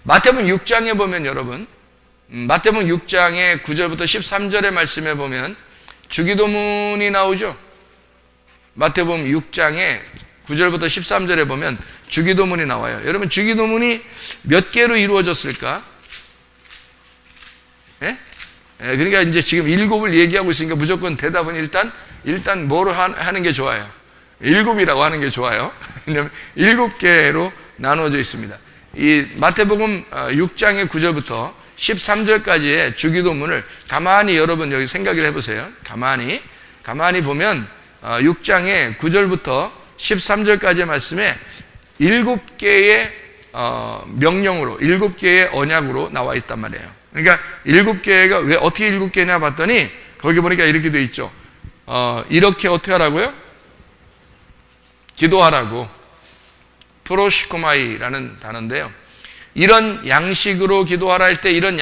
마태복음 6장에 보면 여러분, 마태복음 6장의 9절부터 13절의 말씀에 보면 주기도문이 나오죠. 마태복음 6장에 9절부터 13절에 보면 주기도문이 나와요. 여러분, 주기도문이 몇 개로 이루어졌을까? 예? 그러니까 이제 지금 7을 얘기하고 있으니까 무조건 대답은 일단 뭐로 하는 게 좋아요? 7이라고 하는 게 좋아요. 왜냐하면 7개로 나누어져 있습니다. 이 마태복음 6장의 9절부터 13절까지의 주기도문을 가만히 여러분 여기 생각을 해보세요. 가만히 보면 6장의 9절부터 13절까지의 말씀에 7개의 명령으로, 7개의 언약으로 나와 있단 말이에요. 그러니까 7개가 왜 어떻게 7개냐 봤더니 거기 보니까 이렇게 되어 있죠. 이렇게 어떻게 하라고요? 기도하라고. 프로시코마이라는 단어인데요. 이런 양식으로 기도하라 할 때 이런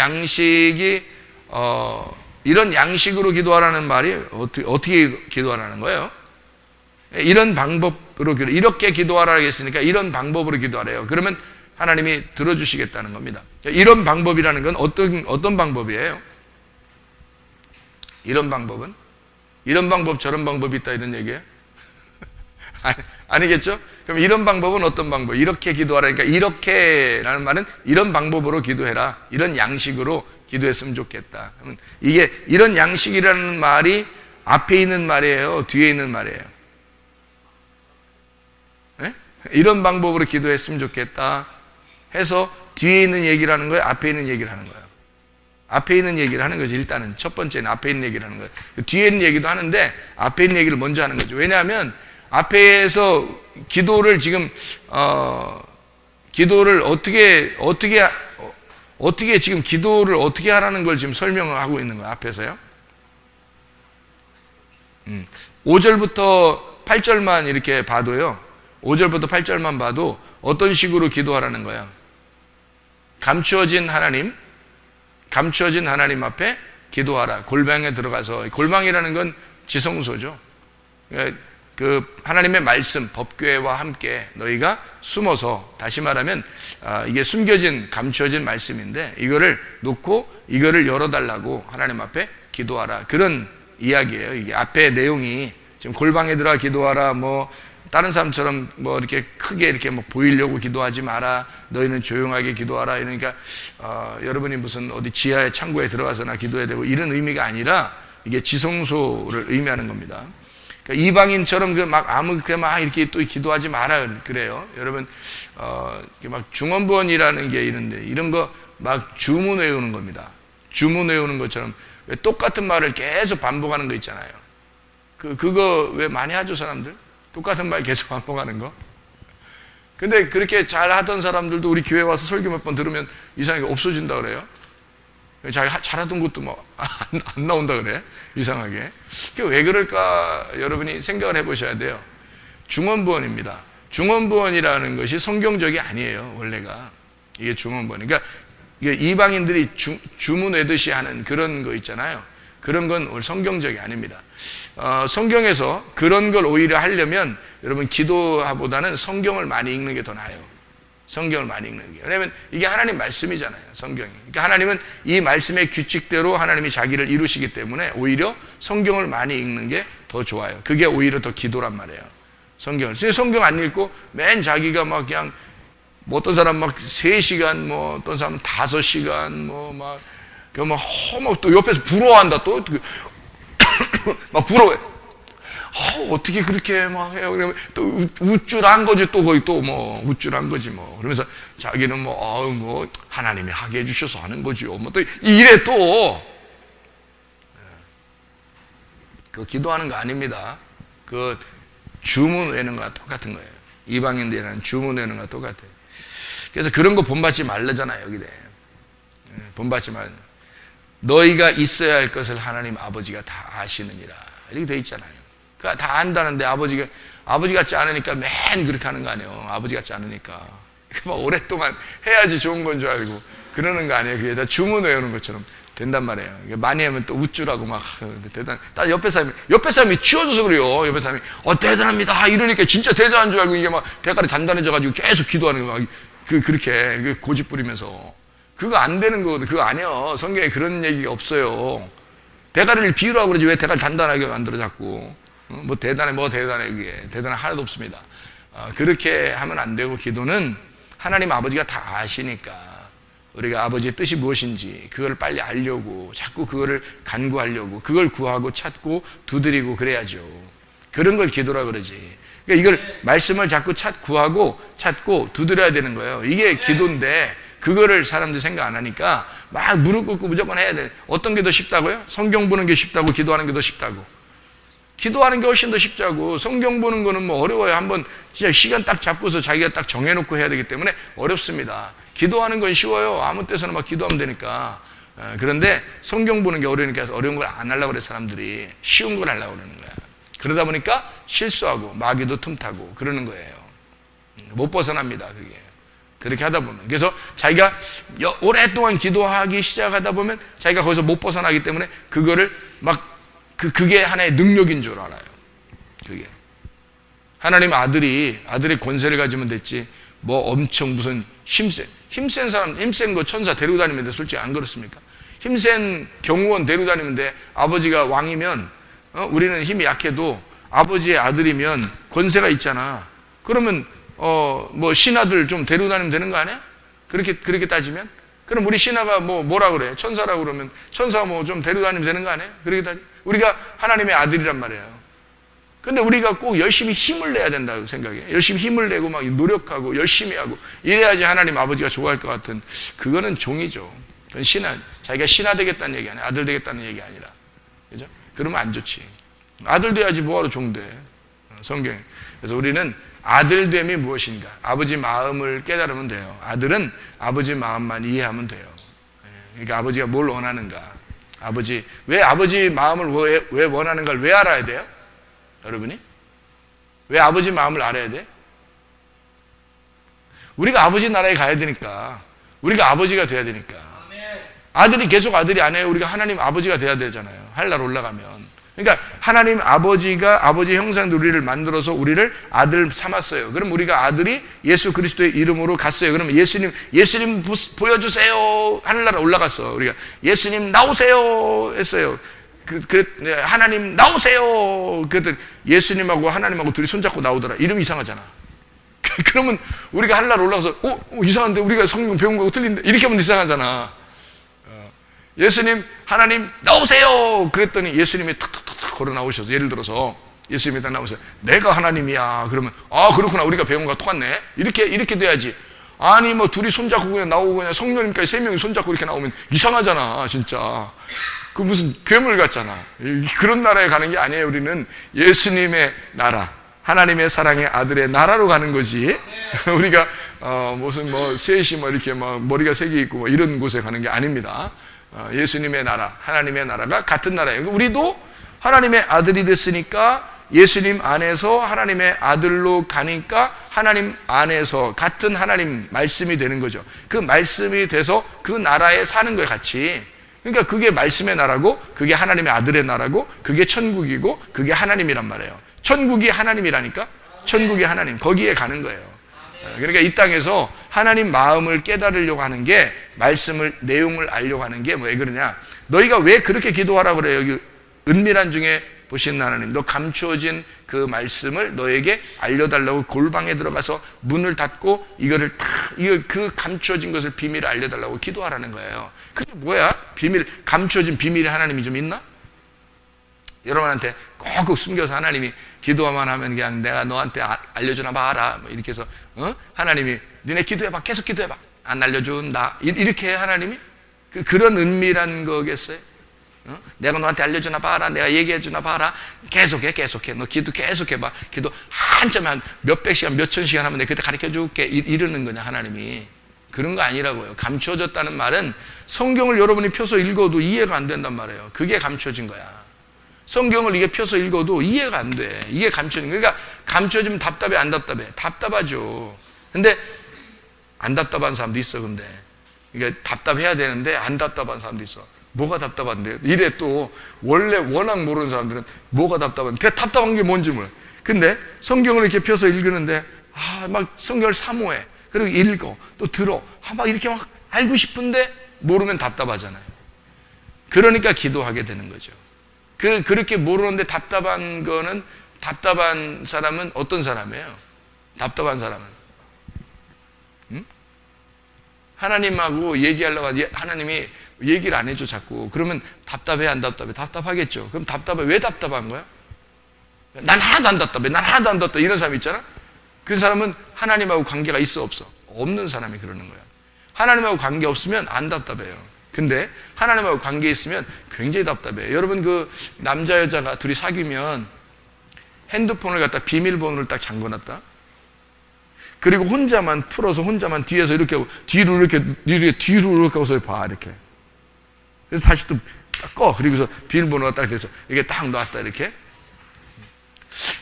양식으로 기도하라는 말이 어떻게 기도하라는 거예요? 이런 방법으로 이렇게 기도하라 하겠으니까 이런 방법으로 기도하래요. 그러면 하나님이 들어주시겠다는 겁니다. 이런 방법이라는 건 어떤 방법이에요? 이런 방법은? 이런 방법 저런 방법이 있다 이런 얘기예요? 아니겠죠? 그럼 이런 방법은 어떤 방법? 이렇게 기도하라니까 이렇게라는 말은 이런 방법으로 기도해라. 이런 양식으로 기도했으면 좋겠다. 이게 이런 양식이라는 말이 앞에 있는 말이에요? 뒤에 있는 말이에요? 네? 이런 방법으로 기도했으면 좋겠다 해서 뒤에 있는 얘기를 하는 거예요? 앞에 있는 얘기를 하는 거예요? 앞에 있는 얘기를 하는 거죠. 일단은 첫 번째는 앞에 있는 얘기를 하는 거예요. 뒤에 있는 얘기도 하는데 앞에 있는 얘기를 먼저 하는 거죠. 왜냐하면 앞에서 기도를 지금 기도를 어떻게 지금 기도를 어떻게 하라는 걸 지금 설명을 하고 있는 거예요. 앞에서요. 5절부터 8절만 이렇게 봐도요. 5절부터 8절만 봐도 어떤 식으로 기도하라는 거예요. 감추어진 하나님 앞에 기도하라. 골방에 들어가서, 골방이라는 건 지성소죠. 그 하나님의 말씀, 법궤와 함께 너희가 숨어서, 다시 말하면 이게 숨겨진, 감추어진 말씀인데 이거를 놓고 이거를 열어달라고 하나님 앞에 기도하라. 그런 이야기예요. 이게 앞에 내용이 지금 골방에 들어가 기도하라, 뭐 다른 사람처럼 뭐 이렇게 크게 이렇게 뭐 보이려고 기도하지 마라. 너희는 조용하게 기도하라. 이러니까 여러분이 무슨 어디 지하의 창고에 들어가서나 기도해야 되고 이런 의미가 아니라 이게 지성소를 의미하는 겁니다. 그러니까 이방인처럼 막 이렇게 또 기도하지 마라 그래요. 여러분 막 중언부언이라는 게 있는데 이런 거 막 주문 외우는 겁니다. 주문 외우는 것처럼 왜 똑같은 말을 계속 반복하는 거 있잖아요. 그거 왜 많이 하죠 사람들? 똑같은 말 계속 반복하는 거. 근데 그렇게 잘 하던 사람들도 우리 교회 와서 설교 몇 번 들으면 이상하게 없어진다 그래요. 자기 잘하던 것도 뭐 안 나온다 그래. 이상하게. 그게 왜 그럴까 여러분이 생각을 해보셔야 돼요. 중언부언입니다. 중언부언이라는 것이 성경적이 아니에요. 원래가. 이게 중언부언. 그러니까 이게 이방인들이 주문 외듯이 하는 그런 거 있잖아요. 그런 건 성경적이 아닙니다. 성경에서 그런 걸 오히려 하려면 여러분 기도보다는 성경을 많이 읽는 게 더 나아요. 성경을 많이 읽는 게. 왜냐하면 이게 하나님 말씀이잖아요. 성경이. 그러니까 하나님은 이 말씀의 규칙대로 하나님이 자기를 이루시기 때문에 오히려 성경을 많이 읽는 게 더 좋아요. 그게 오히려 더 기도란 말이에요. 성경을. 성경 안 읽고 맨 자기가 막 그냥 뭐 어떤 사람 막 3시간 뭐 어떤 사람은 5시간 뭐 막 또 옆에서 부러워한다 또 막 부러워해. 어떻게 그렇게 막 해요? 그러면 또 우쭐한 거지 또 거의 또 뭐 우쭐한 거지 뭐. 그러면서 자기는 뭐 하나님이 하게 해주셔서 하는 거지요. 뭐 또 이래 또. 그 기도하는 거 아닙니다. 그 주문 외는 거랑 똑같은 거예요. 이방인들이라는 주문 외는 거랑 똑같아요. 그래서 그런 거 본받지 말라잖아요. 여기에 본받지 말. 너희가 있어야 할 것을 하나님 아버지가 다 아시느니라 이렇게 돼 있잖아요. 그러니까 다 안다는데 아버지 같지 않으니까 맨 그렇게 하는 거 아니에요. 아버지 같지 않으니까 막 오랫동안 해야지 좋은 건 줄 알고 그러는 거 아니에요. 그게 다 주문 외우는 것처럼 된단 말이에요. 많이 하면 또 우쭐하고 막 대단. 딱 옆에 사람이 치워줘서 그래요. 옆에 사람이 대단합니다 이러니까 진짜 대단한 줄 알고 이게 막 대가리 단단해져 가지고 계속 기도하는 거 막 그렇게 고집 부리면서. 그거 안 되는 거거든. 그거 아니야. 성경에 그런 얘기가 없어요. 대가리를 비우라고 그러지 왜 대가리 단단하게 만들어 자꾸. 뭐 대단해 그게. 대단한 하나도 없습니다. 그렇게 하면 안 되고, 기도는 하나님 아버지가 다 아시니까 우리가 아버지의 뜻이 무엇인지 그걸 빨리 알려고 자꾸 그거를 간구하려고, 그걸 구하고 찾고 두드리고 그래야죠. 그런 걸 기도라 그러지. 그러니까 이걸 말씀을 자꾸 구하고 찾고 두드려야 되는 거예요. 이게 기도인데 그거를 사람들이 생각 안 하니까 막 무릎 꿇고 무조건 해야 돼. 어떤 게 더 쉽다고요? 성경 보는 게 쉽다고, 기도하는 게 더 쉽다고. 기도하는 게 훨씬 더 쉽자고. 성경 보는 거는 뭐 어려워요. 한번 진짜 시간 딱 잡고서 자기가 딱 정해놓고 해야 되기 때문에 어렵습니다. 기도하는 건 쉬워요. 아무 때서나 막 기도하면 되니까. 그런데 성경 보는 게 어려우니까 어려운 걸 안 하려고 그래. 사람들이 쉬운 걸 하려고 그러는 거야. 그러다 보니까 실수하고 마귀도 틈타고 그러는 거예요. 못 벗어납니다. 그게. 그렇게 하다 보면. 그래서 자기가 오랫동안 기도하기 시작하다 보면 자기가 거기서 못 벗어나기 때문에 그거를 막 그게 하나의 능력인 줄 알아요. 그게. 하나님 아들이 권세를 가지면 됐지, 뭐 엄청 무슨 힘센 사람, 힘센 거 천사 데리고 다니면 돼. 솔직히 안 그렇습니까? 힘센 경호원 데리고 다니면 돼. 아버지가 왕이면, 우리는 힘이 약해도 아버지의 아들이면 권세가 있잖아. 그러면, 뭐 신하들 좀 데리고 다니면 되는 거 아니야? 그렇게 따지면? 그럼 우리 신하가 뭐라 그래? 천사라고 그러면 천사 뭐 좀 데리고 다니면 되는 거 아니에요? 그렇게 따지면? 우리가 하나님의 아들이란 말이에요. 근데 우리가 꼭 열심히 힘을 내야 된다고 생각해요. 열심히 힘을 내고 막 노력하고 열심히 하고 이래야지 하나님 아버지가 좋아할 것 같은, 그거는 종이죠. 그건 자기가 신하 되겠다는 얘기 아니야. 아들 되겠다는 얘기 아니라. 그죠? 그러면 안 좋지. 아들 돼야지 뭐하러 종 돼. 성경에. 그래서 우리는 아들됨이 무엇인가? 아버지 마음을 깨달으면 돼요. 아들은 아버지 마음만 이해하면 돼요. 그러니까 아버지가 뭘 원하는가? 왜 아버지 마음을 왜 원하는가를 왜 알아야 돼요? 여러분이? 왜 아버지 마음을 알아야 돼? 우리가 아버지 나라에 가야 되니까. 우리가 아버지가 돼야 되니까. 아들이 계속 아들이 아니에요. 우리가 하나님 아버지가 돼야 되잖아요. 하늘나라 올라가면. 그러니까 하나님 아버지가 아버지 형상으로 우리를 만들어서 우리를 아들 삼았어요. 그럼 우리가 아들이 예수 그리스도의 이름으로 갔어요. 그러면 예수님 보여주세요. 하늘나라 올라갔어. 우리가 예수님 나오세요 했어요. 하나님 나오세요. 그랬더니 예수님하고 하나님하고 둘이 손잡고 나오더라. 이름 이상하잖아. 그러면 우리가 하늘나라 올라가서 이상한데 우리가 성경 배운 거하고 틀린데 이렇게 하면 이상하잖아. 예수님, 하나님 나오세요. 그랬더니 예수님이 탁탁탁 걸어 나오셔서, 예를 들어서 예수님이 딱 나오셔서 내가 하나님이야. 그러면 그렇구나. 우리가 배운 거가 똑같네. 이렇게 돼야지. 아니 뭐 둘이 손잡고 그냥 나오고 그냥 성령님까지 3명이 손잡고 이렇게 나오면 이상하잖아. 진짜. 그 무슨 괴물 같잖아. 그런 나라에 가는 게 아니에요. 우리는 예수님의 나라, 하나님의 사랑의 아들의 나라로 가는 거지. 우리가 무슨 셋이 이렇게 머리가 3개 있고 이런 곳에 가는 게 아닙니다. 예수님의 나라, 하나님의 나라가 같은 나라예요. 우리도 하나님의 아들이 됐으니까 예수님 안에서 하나님의 아들로 가니까 하나님 안에서 같은 하나님 말씀이 되는 거죠. 그 말씀이 돼서 그 나라에 사는 거예요, 같이. 그러니까 그게 말씀의 나라고, 그게 하나님의 아들의 나라고, 그게 천국이고, 그게 하나님이란 말이에요. 천국이 하나님이라니까? 천국이 하나님, 거기에 가는 거예요. 그러니까 이 땅에서 하나님 마음을 깨달으려고 하는 게, 내용을 알려고 하는 게 왜 그러냐? 너희가 왜 그렇게 기도하라고 그래요? 여기 은밀한 중에 보신 하나님, 너 감추어진 그 말씀을 너에게 알려달라고 골방에 들어가서 문을 닫고 그 감추어진 것을 비밀을 알려달라고 기도하라는 거예요. 그게 뭐야? 감추어진 비밀이 하나님이 좀 있나? 여러분한테 꼭 숨겨서 하나님이 기도만 하면 그냥 내가 너한테 알려주나 봐라 이렇게 해서 하나님이 니네 기도해봐, 계속 기도해봐, 안 알려준다 이렇게 해 하나님이? 그런 은밀한 거겠어요? 내가 너한테 알려주나 봐라, 내가 얘기해주나 봐라, 계속해 너 기도 계속해봐. 기도 한참 한 몇백 시간 몇천 시간 하면 내가 그때 가르쳐줄게 이러는 거냐 하나님이? 그런 거 아니라고요. 감추어졌다는 말은 성경을 여러분이 펴서 읽어도 이해가 안 된단 말이에요. 그게 감추어진 거야. 성경을 이게 펴서 읽어도 이해가 안 돼. 이게 감춰진 거야. 그러니까 감춰지면 답답해, 안 답답해? 답답하죠. 근데 안 답답한 사람도 있어. 근데 이게 답답해야 되는데 안 답답한 사람도 있어. 뭐가 답답한데? 이래 또 원래 워낙 모르는 사람들은 뭐가 답답한데? 답답한 게 뭔지 몰라. 근데 성경을 이렇게 펴서 읽는데 막 성경을 사모해. 그리고 읽어, 또 들어. 막 이렇게 막 알고 싶은데 모르면 답답하잖아요. 그러니까 기도하게 되는 거죠. 그렇게 모르는데 답답한 거는, 답답한 사람은 어떤 사람이에요? 답답한 사람은 하나님하고 얘기하려고 하는데 하나님이 얘기를 안 해줘 자꾸. 그러면 답답해 안 답답해? 답답하겠죠. 그럼 답답해. 왜 답답한 거야? 난 하나도 안 답답해. 난 하나도 안 답답해. 이런 사람 있잖아. 그 사람은 하나님하고 관계가 있어 없어? 없는 사람이 그러는 거야. 하나님하고 관계 없으면 안 답답해요. 근데 하나님하고 관계 있으면 굉장히 답답해요. 여러분, 그 남자 여자가 둘이 사귀면 핸드폰을 갖다 비밀번호를 딱 잠궈놨다. 그리고 혼자만 풀어서 혼자만 뒤에서 이렇게 뒤로 이렇게 해서 봐, 이렇게. 그래서 다시 또 꺼. 그리고서 비밀번호가 딱 돼서 이게 딱 놨다, 이렇게.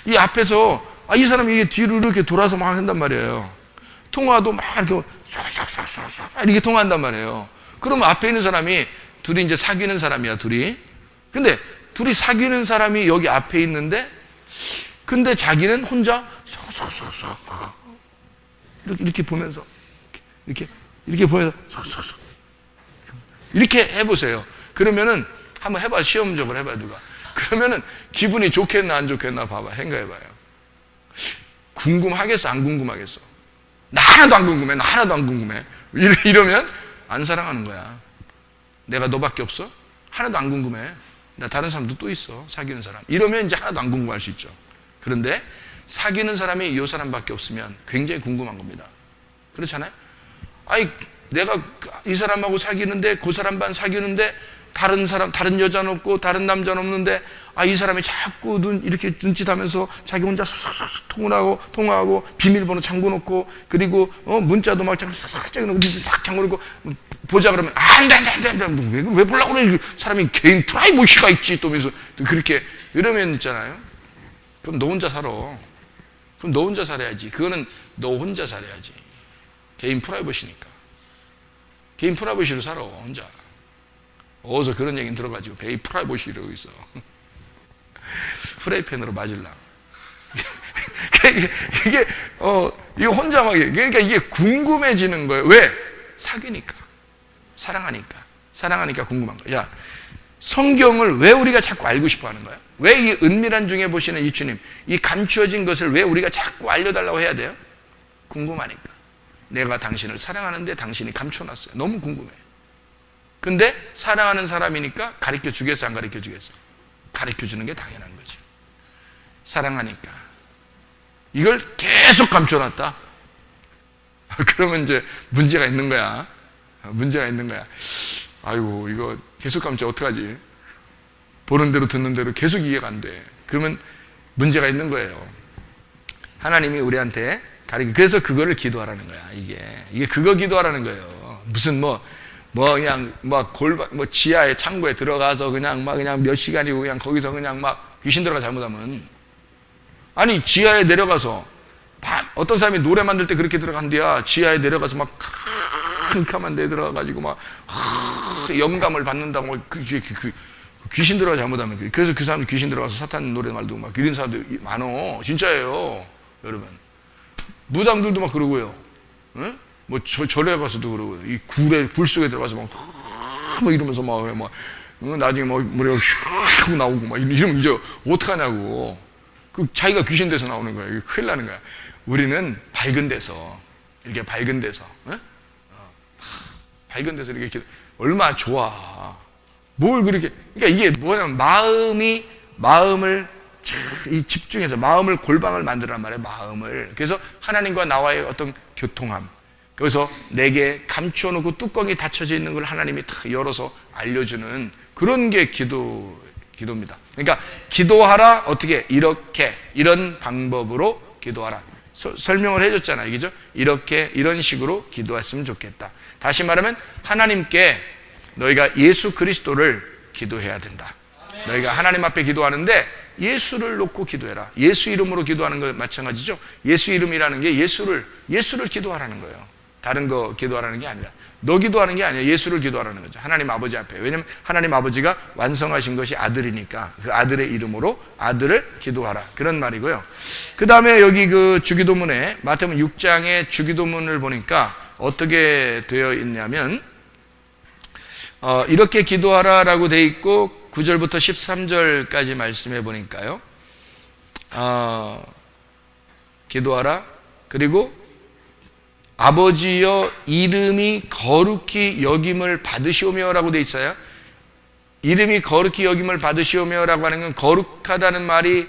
이 앞에서 이 사람이 이게 뒤로 이렇게 돌아서 막 한단 말이에요. 통화도 막 이렇게 이렇게 통화한단 말이에요. 그러면 앞에 있는 사람이, 둘이 이제 사귀는 사람이야, 둘이. 근데 둘이 사귀는 사람이 여기 앞에 있는데, 근데 자기는 혼자 이렇게 보면서, 이렇게 보면서 이렇게 해보세요. 그러면은 한번 해봐. 시험적으로 해봐, 누가. 그러면은 기분이 좋겠나 안 좋겠나 봐봐. 생각해봐요. 궁금하겠어 안 궁금하겠어? 나 하나도 안 궁금해. 나 하나도 안 궁금해. 이러면 안 사랑하는 거야. 내가 너밖에 없어? 하나도 안 궁금해. 나 다른 사람도 또 있어. 사귀는 사람. 이러면 이제 하나도 안 궁금할 수 있죠. 그런데 사귀는 사람이 이 사람밖에 없으면 굉장히 궁금한 겁니다. 그렇잖아요? 내가 이 사람하고 사귀는데, 그 사람만 사귀는데, 다른 사람, 다른 여자는 없고, 다른 남자는 없는데, 이 사람이 자꾸 이렇게 눈짓하면서 자기 혼자 싹싹 통화하고, 비밀번호 잠궈놓고, 그리고, 문자도 막 싹싹 잠궈놓고, 보자 그러면, 안 돼. 왜 보려고 그래? 사람이 개인 프라이버시가 있지, 또 면서 그렇게, 이러면 있잖아요. 그럼 너 혼자 살아. 그럼 너 혼자 살아야지. 그거는 너 혼자 살아야지. 개인 프라이버시니까. 개인 프라이버시로 살아, 혼자. 어디서 그런 얘기는 들어가지고 개인 프라이버시라고 있어. 프라이팬으로 맞을라. 이게 혼자 막, 그러니까 이게 궁금해지는 거예요. 왜? 사귀니까. 사랑하니까 궁금한 거야. 야, 성경을 왜 우리가 자꾸 알고 싶어 하는 거야? 왜 이 은밀한 중에 보시는 이 주님, 이 감추어진 것을 왜 우리가 자꾸 알려달라고 해야 돼요? 궁금하니까. 내가 당신을 사랑하는데 당신이 감춰놨어요. 너무 궁금해. 근데 사랑하는 사람이니까 가르쳐 주겠어, 안 가르쳐 주겠어? 가르쳐 주는 게 당연한 거지. 사랑하니까. 이걸 계속 감춰놨다. 그러면 이제 문제가 있는 거야. 아이고, 이거 계속 감춰 어떡하지? 보는 대로 듣는 대로 계속 이해가 안 돼. 그러면 문제가 있는 거예요. 하나님이 우리한테 그래서 그거를 기도하라는 거야. 이게 그거 기도하라는 거예요. 무슨 그냥 지하에 창고에 들어가서 그냥 몇 시간이고 그냥 거기서 그냥 막 귀신 들어가 잘못하면, 아니 지하에 내려가서 어떤 사람이 노래 만들 때 그렇게 들어간대야. 지하에 내려가서 막 캄캄한 데 들어가가지고 막 영감을 받는다고 귀신 들어가 잘못하면. 그래서 그 사람이 귀신 들어가서 사탄 노래 말도 막 이런 사람들 많어. 진짜예요, 여러분. 무당들도 막 그러고요. 응? 절에 가서도 그러고요. 이 굴 속에 들어가서 막 이러면서 나중에 머리가 슉 하고 나오고 막 이러면 이제 어떡하냐고. 자기가 귀신 돼서 나오는 거야. 이게 큰일 나는 거야. 우리는 밝은 데서, 이렇게 밝은 데서, 응? 밝은 데서 이렇게 얼마나 좋아. 뭘 그렇게, 그러니까 이게 뭐냐면 마음을 집중해서 마음을 골방을 만들란 말이에요. 마음을. 그래서 하나님과 나와의 어떤 교통함. 그래서 내게 감추어놓고 뚜껑이 닫혀져 있는 걸 하나님이 다 열어서 알려주는 그런 게 기도입니다. 그러니까 기도하라. 어떻게? 이런 방법으로 기도하라. 설명을 해줬잖아요. 그죠? 이런 식으로 기도했으면 좋겠다. 다시 말하면 하나님께 너희가 예수 그리스도를 기도해야 된다. 너희가 하나님 앞에 기도하는데 예수를 놓고 기도해라. 예수 이름으로 기도하는 거 마찬가지죠. 예수 이름이라는 게 예수를 기도하라는 거예요. 다른 거 기도하라는 게 아니라, 너 기도하는 게 아니야. 예수를 기도하라는 거죠. 하나님 아버지 앞에. 왜냐하면 하나님 아버지가 완성하신 것이 아들이니까 그 아들의 이름으로 아들을 기도하라, 그런 말이고요. 그 다음에 여기 그 주기도문에 마태복음 6장의 주기도문을 보니까 어떻게 되어 있냐면 이렇게 기도하라라고 되어 있고 9절부터 13절까지 말씀해 보니까요, 기도하라. 그리고 아버지여 이름이 거룩히 여김을 받으시오며 라고 되어 있어요. 이름이 거룩히 여김을 받으시오며 라고 하는 건 거룩하다는 말이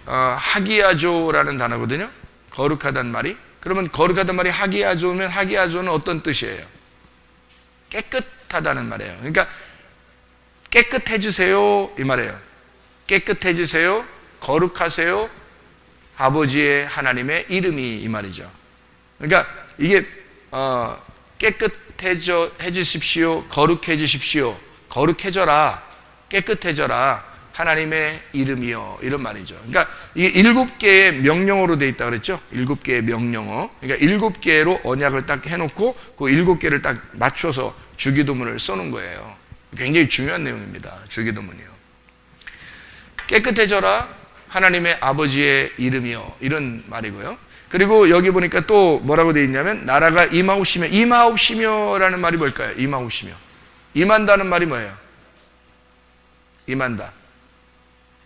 하기야조라는 단어거든요. 거룩하다는 말이. 그러면 거룩하다는 말이 하기야조면 하기야조는 어떤 뜻이에요? 깨끗하다는 말이에요. 그러니까 깨끗해지세요 이 말이에요. 깨끗해지세요, 거룩하세요, 아버지의 하나님의 이름이 이 말이죠. 그러니까 이게 깨끗해지십시오, 거룩해지십시오, 거룩해져라, 깨끗해져라, 하나님의 이름이요, 이런 말이죠. 그러니까 이게 7개의 명령어로 되어 있다 그랬죠. 7개의 명령어. 그러니까 7개로 언약을 딱 해놓고 그 7개를 딱 맞춰서 주기도문을 써놓은 거예요. 굉장히 중요한 내용입니다. 주기도문이요. 깨끗해져라, 하나님의 아버지의 이름이요, 이런 말이고요. 그리고 여기 보니까 또 뭐라고 되어 있냐면 나라가 임하옵시며, 임하옵시며라는 말이 뭘까요? 임하옵시며. 임한다는 말이 뭐예요? 임한다.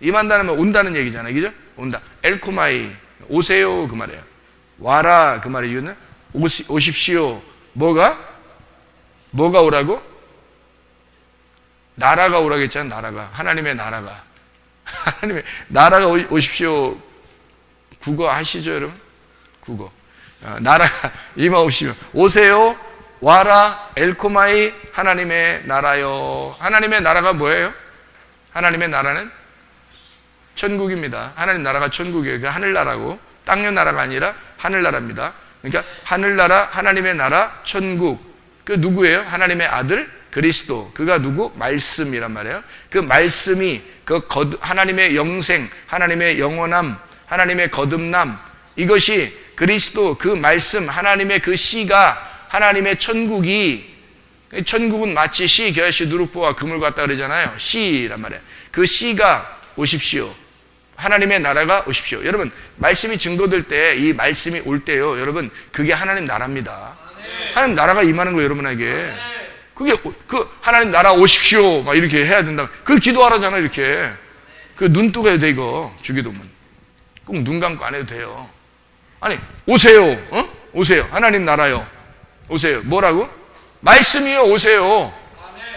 임한다는 말 온다는 얘기잖아요. 그죠? 온다. 엘코마이, 오세요 그 말이에요. 와라 그 말이에요. 오십시오. 뭐가 오라고? 나라가 오라고 했잖아요. 나라가. 하나님의 나라가. 하나님의 나라가 오십시오. 국어 하시죠 여러분? 국어. 나라가 임하옵시며, 오세요, 와라, 엘코마이, 하나님의 나라요. 하나님의 나라가 뭐예요? 하나님의 나라는 천국입니다. 하나님 나라가 천국이에요. 그 하늘나라고, 땅의 나라가 아니라 하늘나라입니다. 그러니까 하늘나라, 하나님의 나라, 천국. 그 누구예요? 하나님의 아들 그리스도. 그가 누구? 말씀이란 말이에요. 그 말씀이 하나님의 영생, 하나님의 영원함, 하나님의 거듭남, 이것이 그리스도, 그 말씀, 하나님의 그 씨가, 하나님의 천국은 마치 씨, 겨시, 누룩보와 금을 갖다 그러잖아요. 씨란 말이에요. 그 씨가 오십시오. 하나님의 나라가 오십시오. 여러분, 말씀이 증거될 때, 이 말씀이 올 때요, 여러분, 그게 하나님 나라입니다. 하나님 나라가 임하는 거예요, 여러분에게. 그게 하나님 나라 오십시오 막 이렇게 해야 된다. 그걸 기도하라잖아요. 이렇게 그 눈 뜨고 해도 돼. 이거 주기도문 꼭 눈 감고 안 해도 돼요. 아니 오세요, 오세요, 하나님 나라요, 오세요. 뭐라고? 말씀이요, 오세요.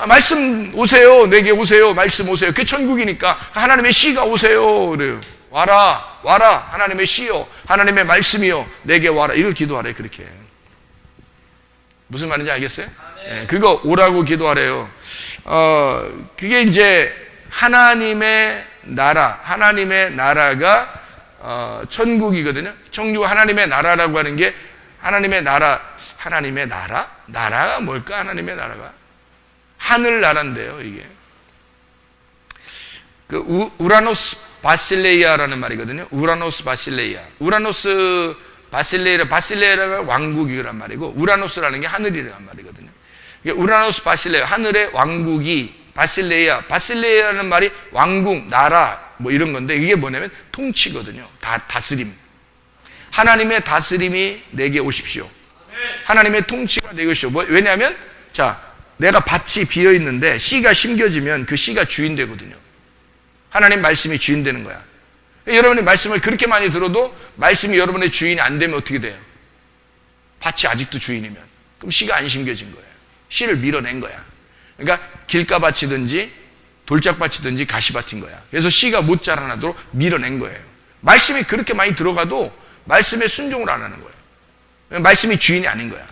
말씀 오세요, 내게 오세요, 말씀 오세요. 그게 천국이니까 하나님의 씨가 오세요 그래요. 와라, 하나님의 씨요, 하나님의 말씀이요, 내게 와라. 이걸 기도하래. 그렇게 무슨 말인지 알겠어요? 네, 그거 오라고 기도하래요. 그게 이제 하나님의 나라가 천국이거든요. 천국, 하나님의 나라라고 하는 게 하나님의 나라가 뭘까? 하나님의 나라가 하늘나라인데요. 이게 그 우라노스 바실레이아라는 말이거든요. 우라노스 바실레이아가 왕국이란 말이고, 우라노스라는 게 하늘이란 말이거든요. 우라노스 바실레이아, 하늘의 왕국이 바실레이아라는 말이 왕국, 나라 뭐 이런 건데, 이게 뭐냐면 통치거든요. 다스림. 하나님의 다스림이 내게 오십시오. 하나님의 통치가 내게 오십시오. 왜냐하면 자, 내가 밭이 비어 있는데 씨가 심겨지면 그 씨가 주인 되거든요. 하나님 말씀이 주인 되는 거야. 여러분이 말씀을 그렇게 많이 들어도 말씀이 여러분의 주인이 안 되면 어떻게 돼요? 밭이 아직도 주인이면 그럼 씨가 안 심겨진 거예요. 씨를 밀어낸 거야. 그러니까 길가밭이든지 돌짝밭이든지 가시밭인 거야. 그래서 씨가 못 자라나도록 밀어낸 거예요. 말씀이 그렇게 많이 들어가도 말씀에 순종을 안 하는 거예요. 말씀이 주인이 아닌 거야.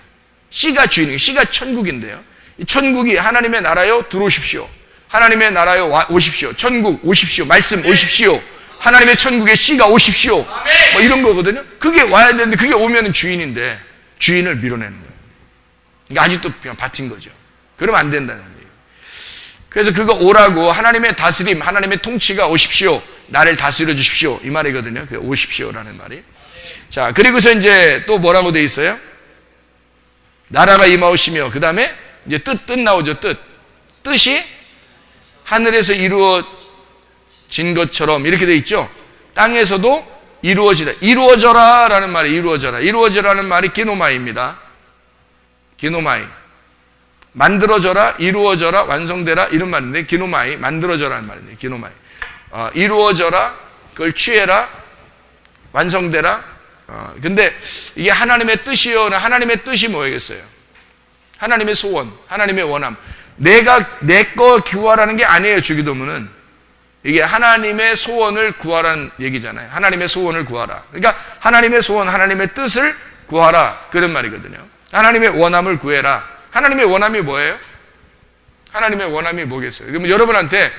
씨가 주인이에요. 씨가 천국인데요. 이 천국이 하나님의 나라요, 들어오십시오. 하나님의 나라요, 오십시오. 천국 오십시오. 말씀 오십시오. 하나님의 천국에 씨가 오십시오. 뭐 이런 거거든요. 그게 와야 되는데, 그게 오면은 주인인데 주인을 밀어내는 거예요. 그러니까 아직도 그냥 밭인 거죠. 그러면 안 된다는 거예요. 그래서 그거 오라고, 하나님의 다스림, 하나님의 통치가 오십시오. 나를 다스려 주십시오. 이 말이거든요. 그 오십시오라는 말이. 자, 그리고서 이제 또 뭐라고 돼 있어요? 나라가 임하오시며, 그 다음에 이제 뜻 나오죠. 뜻이 하늘에서 이루어진 것처럼 이렇게 돼 있죠. 땅에서도 이루어지다. 이루어져라 라는 말이 이루어져라. 이루어져라는 말이 기노마이입니다. 기노마이. 만들어져라, 이루어져라, 완성되라 이런 말인데, 기노마이, 만들어져라는 말인데, 기노마이. 이루어져라, 그걸 취해라, 완성되라. 근데 이게 하나님의 뜻이요. 하나님의 뜻이 뭐겠어요? 하나님의 소원, 하나님의 원함. 내가 내 거 구하라는 게 아니에요. 주기도문은 이게 하나님의 소원을 구하라는 얘기잖아요. 하나님의 소원을 구하라. 그러니까 하나님의 소원, 하나님의 뜻을 구하라 그런 말이거든요. 하나님의 원함을 구해라. 하나님의 원함이 뭐예요? 하나님의 원함이 뭐겠어요? 그러면 여러분한테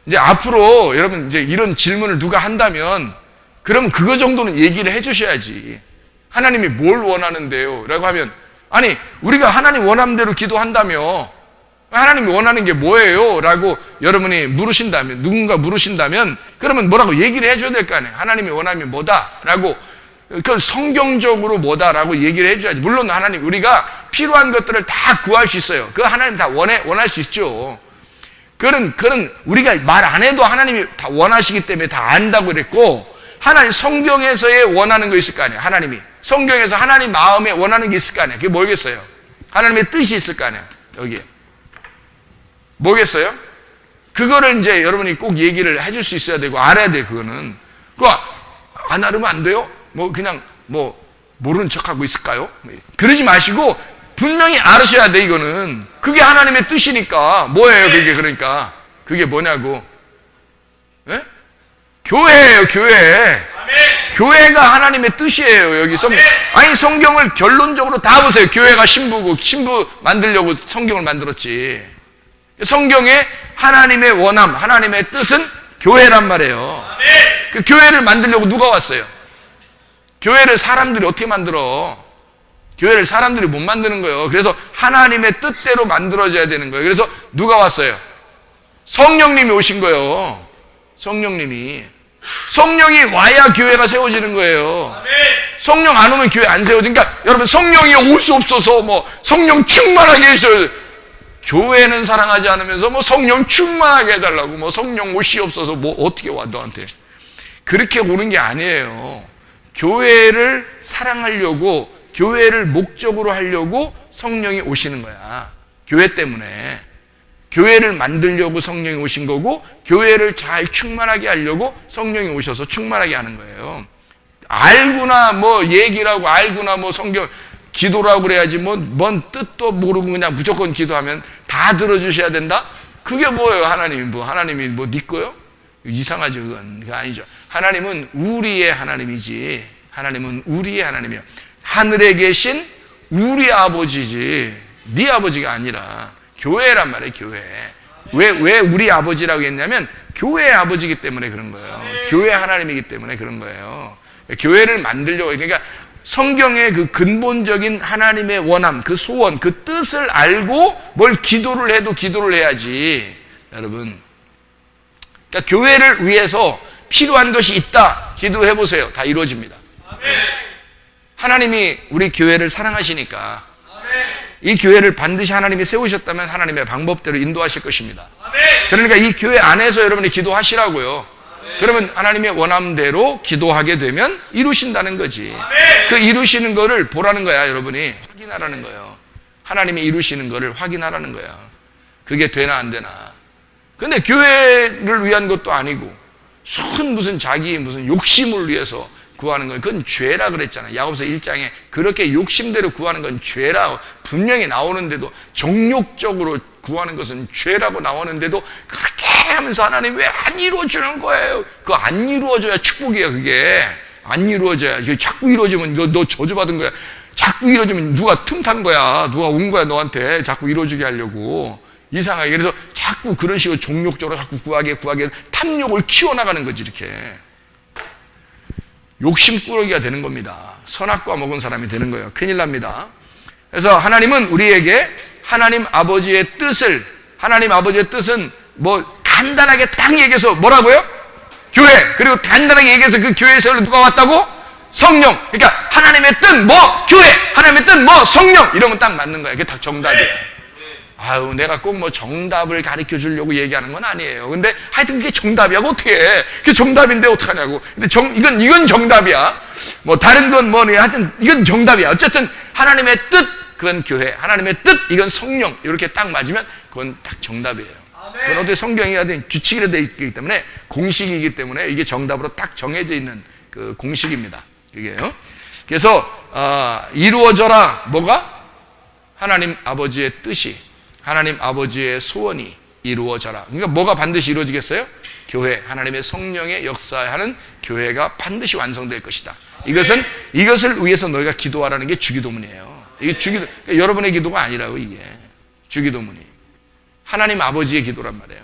이제 앞으로 여러분 이제 이런 질문을 누가 한다면, 그럼 그거 정도는 얘기를 해주셔야지. 하나님이 뭘 원하는데요? 라고 하면, 아니 우리가 하나님 원함대로 기도한다며 하나님이 원하는 게 뭐예요? 라고 여러분이 물으신다면, 누군가 물으신다면, 그러면 뭐라고 얘기를 해줘야 될 거 아니에요. 하나님의 원함이 뭐다? 라고, 그 성경적으로 뭐다라고 얘기를 해줘야지. 물론 하나님, 우리가 필요한 것들을 다 구할 수 있어요. 그 하나님 다 원할 수 있죠. 그런 우리가 말 안 해도 하나님이 다 원하시기 때문에 다 안다고 그랬고, 하나님 성경에서의 원하는 거 있을 거 아니에요. 하나님이 성경에서 하나님 마음에 원하는 게 있을 거 아니에요. 그게 뭐겠어요? 하나님의 뜻이 있을 거 아니에요. 여기에 뭐겠어요? 그거를 이제 여러분이 꼭 얘기를 해줄 수 있어야 되고, 알아야 돼. 그거는 그거 안 알으면 안 돼요? 뭐 그냥 뭐 모르는 척하고 있을까요? 그러지 마시고 분명히 알으셔야 돼. 이거는 그게 하나님의 뜻이니까. 뭐예요 그게? 그러니까 그게 뭐냐고. 예? 교회예요. 교회. 교회가 하나님의 뜻이에요. 여기 성경을 결론적으로 다 보세요. 교회가 신부 만들려고 성경을 만들었지. 성경의 하나님의 원함, 하나님의 뜻은 교회란 말이에요. 그 교회를 만들려고 누가 왔어요? 교회를 사람들이 어떻게 만들어? 교회를 사람들이 못 만드는 거예요. 그래서 하나님의 뜻대로 만들어져야 되는 거예요. 그래서 누가 왔어요? 성령님이 오신 거예요. 성령이 와야 교회가 세워지는 거예요. 성령 안 오면 교회 안 세워지니까, 여러분 성령이 올 수 없어서 뭐 성령 충만하게 해주셔요. 교회는 사랑하지 않으면서 뭐 성령 충만하게 해달라고, 뭐 성령 옷이 없어서 뭐 어떻게 와 너한테. 그렇게 오는 게 아니에요. 교회를 사랑하려고, 교회를 목적으로 하려고 성령이 오시는 거야. 교회 때문에. 교회를 만들려고 성령이 오신 거고, 교회를 잘 충만하게 하려고 성령이 오셔서 충만하게 하는 거예요. 알구나 뭐 얘기라고, 알구나 뭐 성경 기도라고 그래야지 뭔 뜻도 모르고 그냥 무조건 기도하면 다 들어주셔야 된다? 그게 뭐예요? 하나님이 뭐 네 거요? 이상하죠. 그건 아니죠. 하나님은 우리의 하나님이지. 하나님은 우리의 하나님이요. 하늘에 계신 우리 아버지지 네 아버지가 아니라 교회란 말이에요. 교회. 왜 우리 아버지라고 했냐면 교회의 아버지이기 때문에 그런 거예요. 교회 하나님이기 때문에 그런 거예요. 교회를 만들려고. 그러니까 성경의 그 근본적인 하나님의 원함, 그 소원, 그 뜻을 알고 뭘 기도를 해도 기도를 해야지. 여러분, 그러니까 교회를 위해서 필요한 것이 있다. 기도해 보세요. 다 이루어집니다. 하나님이 우리 교회를 사랑하시니까 이 교회를 반드시 하나님이 세우셨다면 하나님의 방법대로 인도하실 것입니다. 그러니까 이 교회 안에서 여러분이 기도하시라고요. 그러면 하나님의 원함대로 기도하게 되면 이루신다는 거지. 그 이루시는 거를 보라는 거야. 여러분이 확인하라는 거예요. 하나님이 이루시는 거를 확인하라는 거야. 그게 되나 안 되나. 근데 교회를 위한 것도 아니고 무슨 자기 무슨 욕심을 위해서 구하는 건 그건 죄라 그랬잖아요. 야고보서 1장에 그렇게 욕심대로 구하는 건 죄라 분명히 나오는데도, 정욕적으로 구하는 것은 죄라고 나오는데도 그렇게 하면서 하나님 왜 안 이루어주는 거예요? 그거 안 이루어져야 축복이야. 그게 안 이루어져야. 자꾸 이루어지면 너 저주받은 거야. 자꾸 이루어지면 누가 틈탄 거야. 누가 온 거야 너한테 자꾸 이루어지게 하려고. 이상하게. 그래서 자꾸 그런 식으로 정욕적으로 자꾸 구하게 탐욕을 키워나가는 거지. 이렇게 욕심꾸러기가 되는 겁니다. 선악과 먹은 사람이 되는 거예요. 큰일 납니다. 그래서 하나님은 우리에게 하나님 아버지의 뜻을, 하나님 아버지의 뜻은 뭐 간단하게 딱 얘기해서 뭐라고요? 교회. 그리고 간단하게 얘기해서 그 교회에서 누가 왔다고? 성령. 그러니까 하나님의 뜻 뭐 교회, 하나님의 뜻 뭐 성령, 이러면 딱 맞는 거야. 그게 다 정답이에요. 아유, 내가 꼭 뭐 정답을 가르쳐 주려고 얘기하는 건 아니에요. 근데 하여튼 그게 정답이야. 어떻게 해? 그게 정답인데 어떡하냐고. 근데 이건 정답이야. 뭐 다른 건 뭐니, 하여튼 이건 정답이야. 어쨌든 하나님의 뜻, 그건 교회, 하나님의 뜻, 이건 성령, 이렇게 딱 맞으면 그건 딱 정답이에요. 그건 어떻게 성경이라든 규칙이라 되어 있기 때문에, 공식이기 때문에 이게 정답으로 딱 정해져 있는 그 공식입니다. 이게요. 그래서 이루어져라. 뭐가? 하나님 아버지의 뜻이, 하나님 아버지의 소원이 이루어져라. 그러니까 뭐가 반드시 이루어지겠어요? 교회, 하나님의 성령의 역사하는 교회가 반드시 완성될 것이다. 이것을 위해서 너희가 기도하라는 게 주기도문이에요. 이게 그러니까 여러분의 기도가 아니라고. 이게 주기도문이 하나님 아버지의 기도란 말이에요.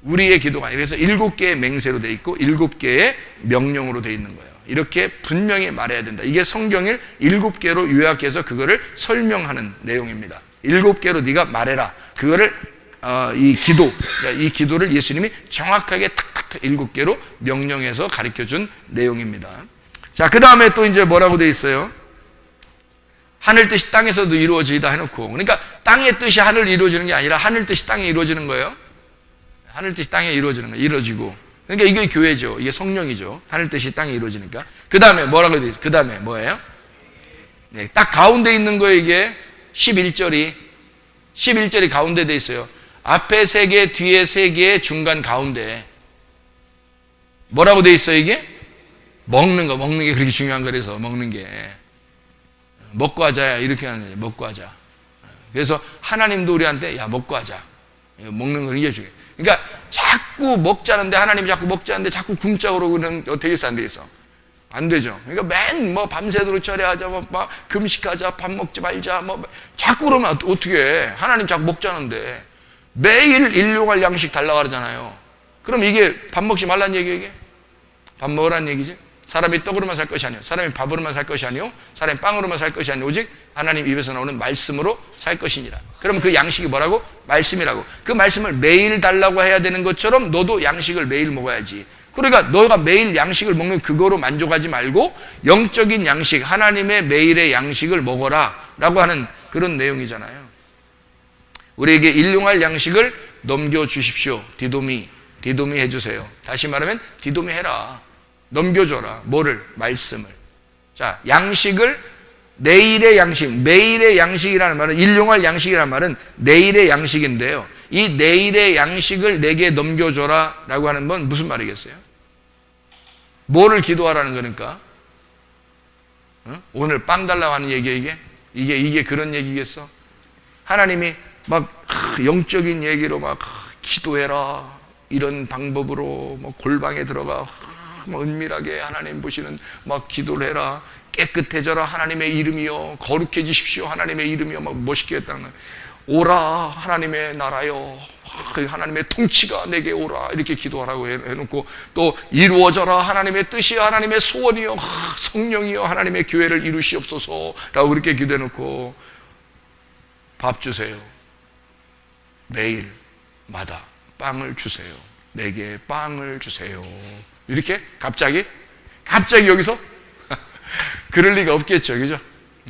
우리의 기도가 아니라. 그래서 7개의 맹세로 되어 있고 7개의 명령으로 되어 있는 거예요. 이렇게 분명히 말해야 된다. 이게 성경을 7개로 요약해서 그거를 설명하는 내용입니다. 7개로 네가 말해라. 그거를 이 기도를 예수님이 정확하게 탁탁탁 7개로 명령해서 가르쳐준 내용입니다. 자, 그 다음에 또 이제 뭐라고 되어 있어요? 하늘 뜻이 땅에서도 이루어지다 해놓고, 그러니까 땅의 뜻이 하늘 이루어지는 게 아니라 하늘 뜻이 땅에 이루어지는 거예요. 하늘 뜻이 땅에 이루어지는 거예요. 이루어지고. 그러니까 이게 교회죠. 이게 성령이죠. 하늘 뜻이 땅에 이루어지니까. 그 다음에 뭐라고 되어 있어요? 그 다음에 뭐예요? 네, 딱 가운데 있는 거예요. 이게 11절이 가운데 돼 있어요. 앞에 3개, 뒤에 3개, 중간 가운데. 뭐라고 돼 있어요, 이게? 먹는 게 그렇게 중요한 거라서, 먹는 게. 먹고 하자야, 이렇게 하는 거예요. 먹고 하자. 그래서 하나님도 우리한테, 야, 먹고 하자. 먹는 걸 이게 중요해요. 그러니까 자꾸 먹자는데, 하나님이 자꾸 먹자는데 자꾸 굶자 그러고는 되겠어, 안 되겠어? 안 되죠. 그러니까 맨 밤새도록 절야하자, 막 금식하자, 밥 먹지 말자, 자꾸 그러면 어떻게 해? 하나님 자꾸 먹자는데 매일 일용할 양식 달라고 하잖아요. 그럼 이게 밥 먹지 말란 얘기예요, 이게? 밥 먹으란 얘기지? 사람이 떡으로만 살 것이 아니요, 사람이 밥으로만 살 것이 아니요, 사람이 빵으로만 살 것이 아니요, 오직 하나님 입에서 나오는 말씀으로 살 것이니라. 그럼 그 양식이 뭐라고? 말씀이라고. 그 말씀을 매일 달라고 해야 되는 것처럼 너도 양식을 매일 먹어야지. 그러니까 너가 매일 양식을 먹는 그거로 만족하지 말고 영적인 양식, 하나님의 매일의 양식을 먹어라 라고 하는 그런 내용이잖아요. 우리에게 일용할 양식을 넘겨주십시오. 디도미 해주세요. 다시 말하면 디도미 해라. 넘겨줘라. 뭐를? 말씀을. 자, 양식을, 내일의 양식, 매일의 양식이라는 말은, 일용할 양식이라는 말은 내일의 양식인데요. 이 내일의 양식을 내게 넘겨줘라 라고 하는 건 무슨 말이겠어요? 뭐를 기도하라는 거니까? 오늘 빵 달라고 하는 얘기야, 이게 그런 얘기겠어? 하나님이 막 영적인 얘기로 막 기도해라, 이런 방법으로 골방에 들어가 은밀하게 하나님 보시는 막 기도를 해라, 깨끗해져라 하나님의 이름이요, 거룩해지십시오 하나님의 이름이요, 막 멋있게 했다는 거예요. 오라 하나님의 나라요, 하나님의 통치가 내게 오라, 이렇게 기도하라고 해놓고, 또 이루어져라 하나님의 뜻이요, 하나님의 소원이요, 성령이요, 하나님의 교회를 이루시옵소서 라고 그렇게 기도해놓고, 밥 주세요, 매일마다 빵을 주세요, 내게 빵을 주세요, 이렇게 갑자기 여기서 그럴 리가 없겠죠, 그죠?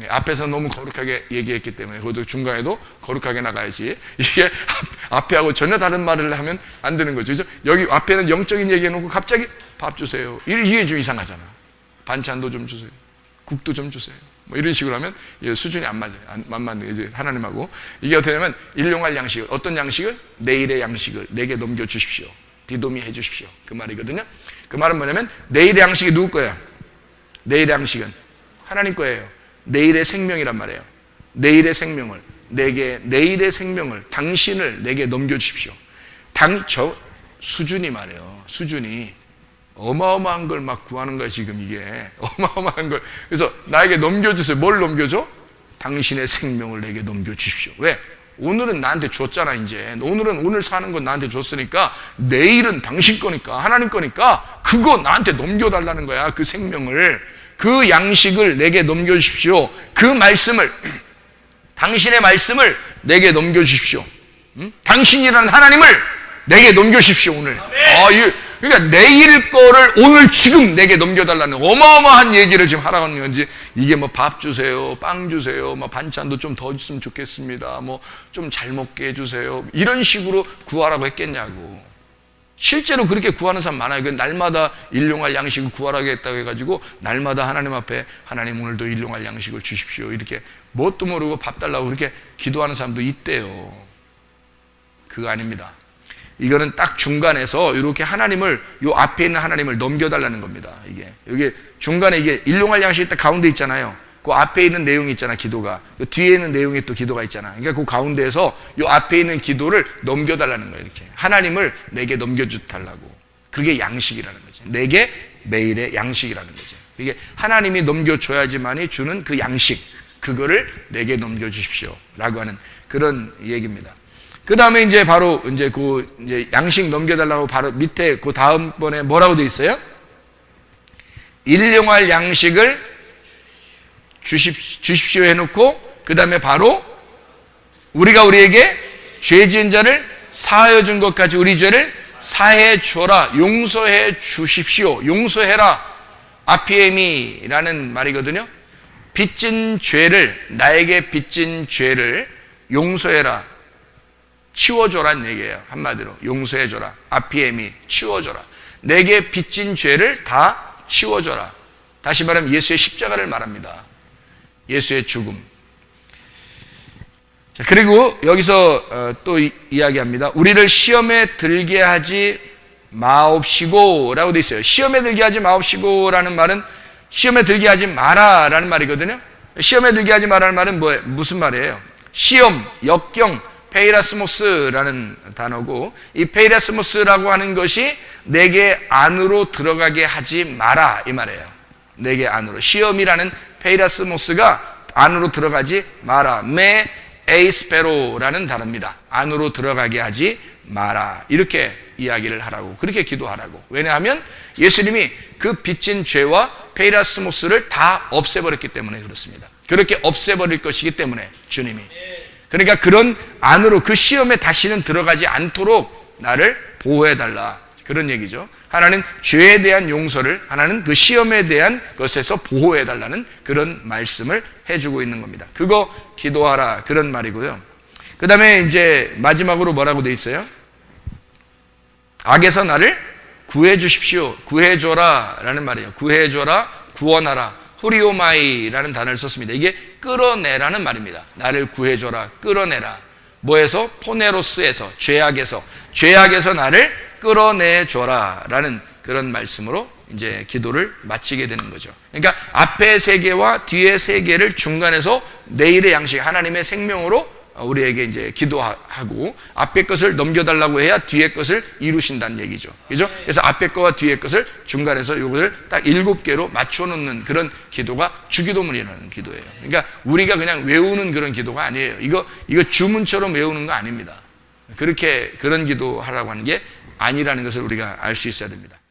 앞에서 너무 거룩하게 얘기했기 때문에, 그것도 중간에도 거룩하게 나가야지. 이게 앞에하고 전혀 다른 말을 하면 안 되는 거죠, 그죠? 여기 앞에는 영적인 얘기 해놓고 갑자기 밥 주세요, 이게 좀 이상하잖아. 반찬도 좀 주세요, 국도 좀 주세요, 뭐 이런 식으로 하면 수준이 안 맞아요. 안 맞는 이제 하나님하고. 이게 어떻게 되냐면, 일용할 양식을, 어떤 양식을? 내일의 양식을 내게 넘겨주십시오, 디도미 해주십시오, 그 말이거든요. 그 말은 뭐냐면, 내일의 양식이 누구 거야? 내일의 양식은 하나님 거예요. 내일의 생명이란 말이에요. 내일의 생명을 내게, 내일의 생명을, 당신을 내게 넘겨주십시오. 수준이 말이에요. 수준이 어마어마한 걸 막 구하는 거야, 지금 이게. 어마어마한 걸. 그래서 나에게 넘겨주세요. 뭘 넘겨줘? 당신의 생명을 내게 넘겨주십시오. 왜? 오늘은 나한테 줬잖아, 이제. 오늘은 오늘 사는 건 나한테 줬으니까, 내일은 당신 거니까, 하나님 거니까, 그거 나한테 넘겨달라는 거야, 그 생명을. 그 양식을 내게 넘겨주십시오. 그 말씀을, 당신의 말씀을 내게 넘겨주십시오. 당신이라는 하나님을 내게 넘겨주십시오, 오늘. 그러니까 내일 거를 오늘 지금 내게 넘겨달라는 어마어마한 얘기를 지금 하라고 하는 건지, 이게 뭐 밥 주세요, 빵 주세요, 뭐 반찬도 좀 더 있으면 좋겠습니다, 뭐 좀 잘 먹게 해주세요, 이런 식으로 구하라고 했겠냐고. 실제로 그렇게 구하는 사람 많아요. 그 날마다 일용할 양식을 구하라고 해가지고 날마다 하나님 앞에 하나님 오늘도 일용할 양식을 주십시오, 이렇게 뭣도 모르고 밥 달라고 그렇게 기도하는 사람도 있대요. 그거 아닙니다. 이거는 딱 중간에서 이렇게 하나님을, 요 앞에 있는 하나님을 넘겨달라는 겁니다. 이게 여기 중간에 이게 일용할 양식이 딱 가운데 있잖아요. 그 앞에 있는 내용이 있잖아, 기도가. 그 뒤에 있는 내용이 또 기도가 있잖아. 그러니까 그 가운데에서 요 앞에 있는 기도를 넘겨달라는 거예요. 이렇게 하나님을 내게 넘겨주달라고. 그게 양식이라는 거지. 내게 매일의 양식이라는 거지. 이게 하나님이 넘겨줘야지만이 주는 그 양식, 그거를 내게 넘겨주십시오 라고 하는 그런 얘기입니다. 그 다음에 이제 바로 이제 이제 양식 넘겨달라고 바로 밑에 그 다음번에 뭐라고 돼 있어요? 일용할 양식을 주십시오 해놓고, 그 다음에 바로 우리가 우리에게 죄 지은 자를 사하여 준 것까지 우리 죄를 사해 줘라, 용서해 주십시오. 용서해라, 아피에미라는 말이거든요. 빚진 죄를, 나에게 빚진 죄를 용서해라, 치워줘란 얘기예요. 한마디로 용서해줘라, 아피에미, 치워줘라. 내게 빚진 죄를 다 치워줘라. 다시 말하면 예수의 십자가를 말합니다. 예수의 죽음. 자, 그리고 여기서 또 이야기합니다. 우리를 시험에 들게 하지 마옵시고 라고 돼 있어요. 시험에 들게 하지 마옵시고 라는 말은 시험에 들게 하지 마라 라는 말이거든요. 시험에 들게 하지 마라는 말은 무슨 말이에요? 시험, 역경, 페이라스모스라는 단어고, 이 페이라스모스라고 하는 것이 내게 안으로 들어가게 하지 마라 이 말이에요. 내게 안으로. 시험이라는 페이라스모스가 안으로 들어가지 마라. 메 에이스페로라는 단어입니다. 안으로 들어가게 하지 마라. 이렇게 이야기를 하라고, 그렇게 기도하라고. 왜냐하면 예수님이 그 빚진 죄와 페이라스모스를 다 없애버렸기 때문에 그렇습니다. 그렇게 없애버릴 것이기 때문에 주님이. 그러니까 그런 안으로, 그 시험에 다시는 들어가지 않도록 나를 보호해달라, 그런 얘기죠. 하나는 죄에 대한 용서를, 하나는 그 시험에 대한 것에서 보호해달라는 그런 말씀을 해주고 있는 겁니다. 그거 기도하라, 그런 말이고요. 그 다음에 이제 마지막으로 뭐라고 돼 있어요? 악에서 나를 구해주십시오, 구해줘라 라는 말이에요. 구해줘라, 구원하라, 호리오마이라는 단어를 썼습니다. 이게 끌어내라는 말입니다. 나를 구해줘라, 끌어내라. 뭐에서? 포네로스에서, 죄악에서 나를 끌어내줘라 라는 그런 말씀으로 이제 기도를 마치게 되는 거죠. 그러니까 앞에 세 개와 뒤에 세 개를 중간에서 내일의 양식, 하나님의 생명으로 우리에게 이제 기도하고, 앞에 것을 넘겨달라고 해야 뒤에 것을 이루신다는 얘기죠. 그죠? 그래서 앞에 거와 뒤에 것을 중간에서 이것을 딱 7개로 맞춰놓는 그런 기도가 주기도문이라는 기도예요. 그러니까 우리가 그냥 외우는 그런 기도가 아니에요. 이거 주문처럼 외우는 거 아닙니다. 그런 기도하라고 하는 게 아니라는 것을 우리가 알 수 있어야 됩니다.